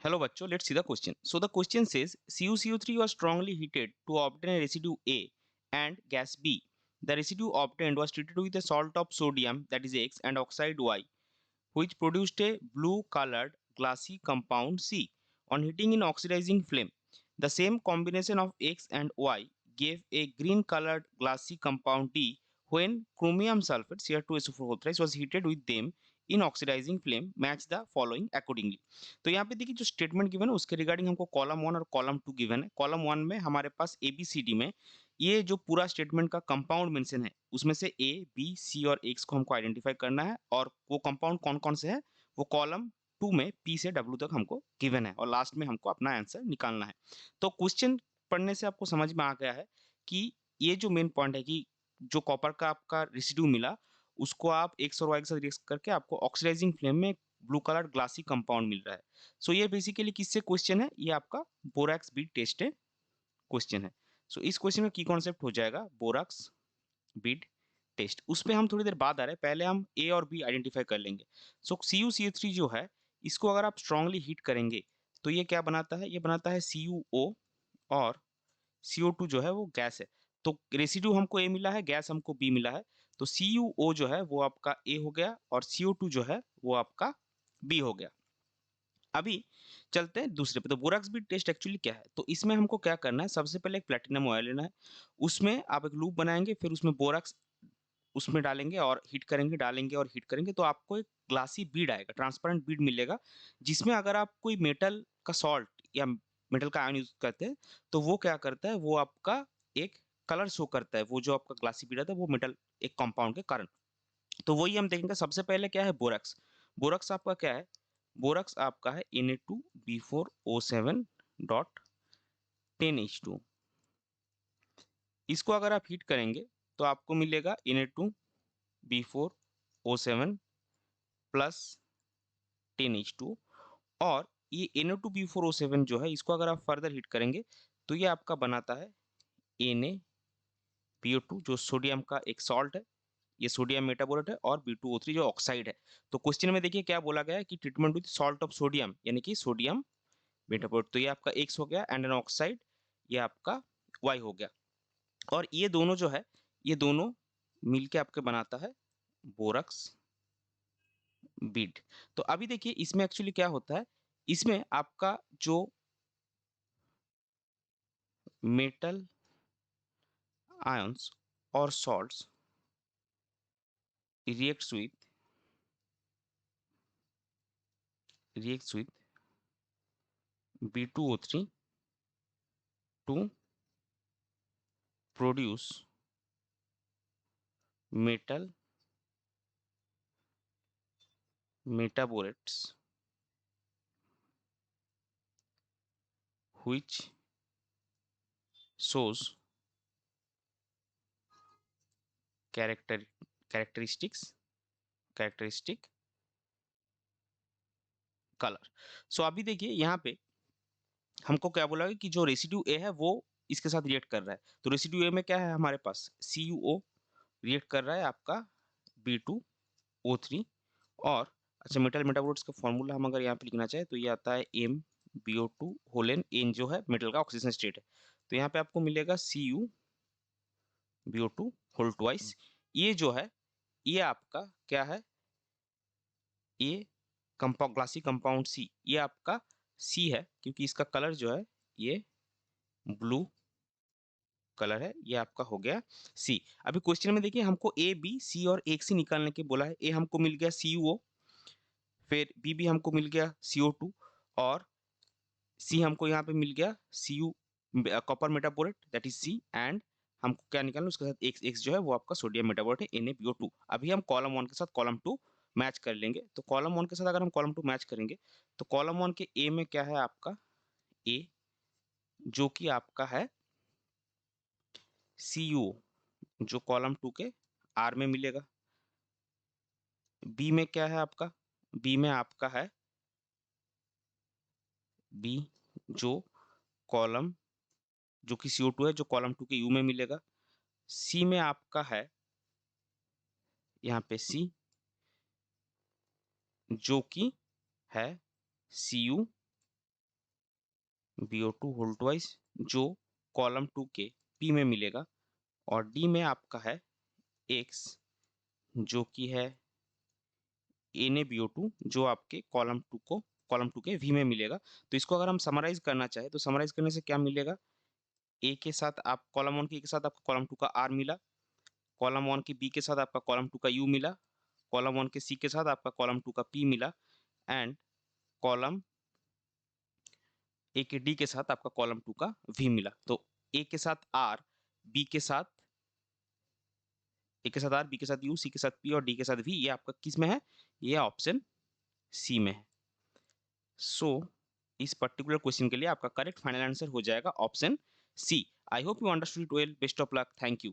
Hello bachcho, let's see the question. So the question says CuCO3 was strongly heated to obtain a residue A and gas B. The residue obtained was treated with a salt of sodium, that is X, and oxide Y, which produced a blue colored glassy compound C. On heating in oxidizing flame, the same combination of X and Y gave a green colored glassy compound D when chromium sulfate Cr2SO4 thrice was heated with them in oxidizing flame. Match the following accordingly. तो यहाँ पे देखिए जो statement given है उसके regarding हमको column 1 और column 2 given है। कॉलम 1 में हमारे पास ABCD में ये जो पूरा स्टेटमेंट का कंपाउंड मेंशन है उसमें से A, B, C और X को हमको आइडेंटिफाई करना है और वो कंपाउंड कौन-कौन से है वो कॉलम 2 में P से W तक हमको गिवन है और लास्ट में हमको अपना आंसर निकालना है। तो क्वेश्चन पढ़ने से आपको समझ में आ गया है कि ये जो मेन पॉइंट है कि जो कॉपर का आपका रेसिड्यू मिला उसको आप X और Y के साथ रिएक्ट करके आपको ऑक्सीडाइजिंग फ्लेम में ब्लू कलर ग्लासी कंपाउंड मिल रहा है। सो ये बेसिकली किससे क्वेश्चन है? ये आपका बोरैक्स बीट टेस्ट क्वेश्चन है। सो इस क्वेश्चन का की कॉन्सेप्ट हो जाएगा बोरैक्स बीट टेस्ट। उस पे हम थोड़ी देर बाद आ रहे हैं, पहले हम ए और बी आइडेंटिफाई कर लेंगे। सो CuCO3 जो है इसको अगर आप स्ट्रांगली हीट करेंगे तो ये क्या बनाता है? ये बनाता है CuO और CO2 जो है वो गैस है। तो रेसिड्यू हमको ए मिला है, गैस हमको बी मिला है। तो CuO जो है वो आपका ए हो गया और CO2 जो है वो आपका बी हो गया। अभी चलते हैं दूसरे पे। तो बोरैक्स बीट टेस्ट एक्चुअली क्या है? तो इसमें हमको क्या करना है, सबसे पहले एक प्लैटिनम ऑयल लेना है, उसमें आप एक लूप बनाएंगे, फिर उसमें बोरैक्स उसमें डालेंगे और हीट करेंगे, डालेंगे और हीट करेंगे, तो आपको एक ग्लासी बीड आएगा, ट्रांसपेरेंट बीड मिलेगा, जिसमें अगर आप कोई मेटल का सॉल्ट या मेटल का आयन यूज करते हैं तो वो क्या करता है, वो आपका एक कलर शो करता है, वो जो आपका ग्लासी बीड आता है वो मेटल एक कंपाउंड के कारण। तो वही हम देखेंगे। सबसे पहले क्या है बोरैक्स। बोरैक्स आपका क्या है? बोरैक्स आपका है Na2B4O7 डॉट 10H2। इसको अगर आप हीट करेंगे तो आपको मिलेगा Na2B4O7 प्लस 10H2। और ये Na2B4O7 जो है इसको अगर आप फर्दर हीट करेंगे तो ये आपका बनाता है NaBO2 जो सोडियम का एक सॉल्ट है, ये सोडियम मेटाबोलेट है, और B2O3 जो ऑक्साइड है। तो क्वेश्चन में देखिए क्या बोला गया है कि treatment with salt of sodium यानी कि सोडियम मेटाबोलेट। तो ये आपका X हो गया एंड एन ऑक्साइड ये आपका Y हो गया। और ये दोनों जो है ये दोनों मिलके आपके बनाता है बोरैक्स बीट। तो अभी देखिए इसमें एक्चुअली क्या होता है, इसमें आपका जो मेटल आयंस और salts reacts with reacts with B2O3 to produce metal metabolates which shows character characteristic colour. So अभी देखिए यहाँ पे हमको क्या बोला कि जो रेसिड्यू ए है वो इसके साथ रिएक्ट कर रहा है। तो रेसिड्यू ए में क्या है हमारे पास CuO रिएक्ट कर रहा है आपका B2O3। और अच्छा मेटल मेटाबोलाइट्स का फॉर्मूला हम अगर यहाँ पे लिखना चाहे तो ये आता है MbO2 होलेन एन जो है मेटल का ऑक्सीजन स्टेट है। तो यहाँ पे आपको मिलेगा CuBO2 होल ट्वाइस। ये जो है ये आपका क्या है, ये कंपाउंड ग्लासी कंपाउंड सी, ये आपका सी है क्योंकि इसका कलर जो है ये ब्लू कलर है, ये आपका हो गया सी। अभी क्वेश्चन में देखिए हमको ए बी सी और एक सी निकालने के बोला है। ए हमको मिल गया CuO, फिर बी भी हमको मिल गया CO2 और सी हमको यहाँ पे मिल गया Cu copper metabolite that is C. And हमको क्या निकालना उसके साथ एक्स जो है वो आपका सोडियम मेटाबोलेट है NaBO2। अभी हम कॉलम 1 के साथ कॉलम 2 मैच कर लेंगे। तो कॉलम 1 के साथ अगर हम कॉलम 2 मैच करेंगे तो कॉलम 1 के ए में क्या है आपका ए जो कि आपका है CuO जो कॉलम 2 के आर में मिलेगा। बी में क्या है आपका, बी में आपका है बी जो कॉलम जो कि CO2 है जो कॉलम 2 के यू में मिलेगा। सी में आपका है यहाँ पे सी जो कि है Cu BO2 होल ट्वाइस जो कॉलम 2 के P में मिलेगा, और D में आपका है X जो कि है NaBO2 जो आपके कॉलम 2 के V में मिलेगा। तो इसको अगर हम समराइज करना चाहें तो समराइज करने से क्या मिलेगा, ए के साथ आप कॉलम 1 के साथ आपको कॉलम 2 का R मिला, कॉलम 1 के B के साथ आपका कॉलम 2 का U मिला, कॉलम 1 के C के साथ आपका कॉलम 2 का P मिला, एंड कॉलम ए के D के साथ आपका कॉलम 2 का V मिला। तो ए के साथ R, B के साथ ए के साथ R, B के साथ U, C के साथ P और D के साथ V, ये आपका किस में है, ये ऑप्शन सी में है। सो इस पर्टिकुलर क्वेश्चन के लिए आपका करेक्ट फाइनल आंसर हो जाएगा option C. I hope you understood it well. Best of luck. Thank you.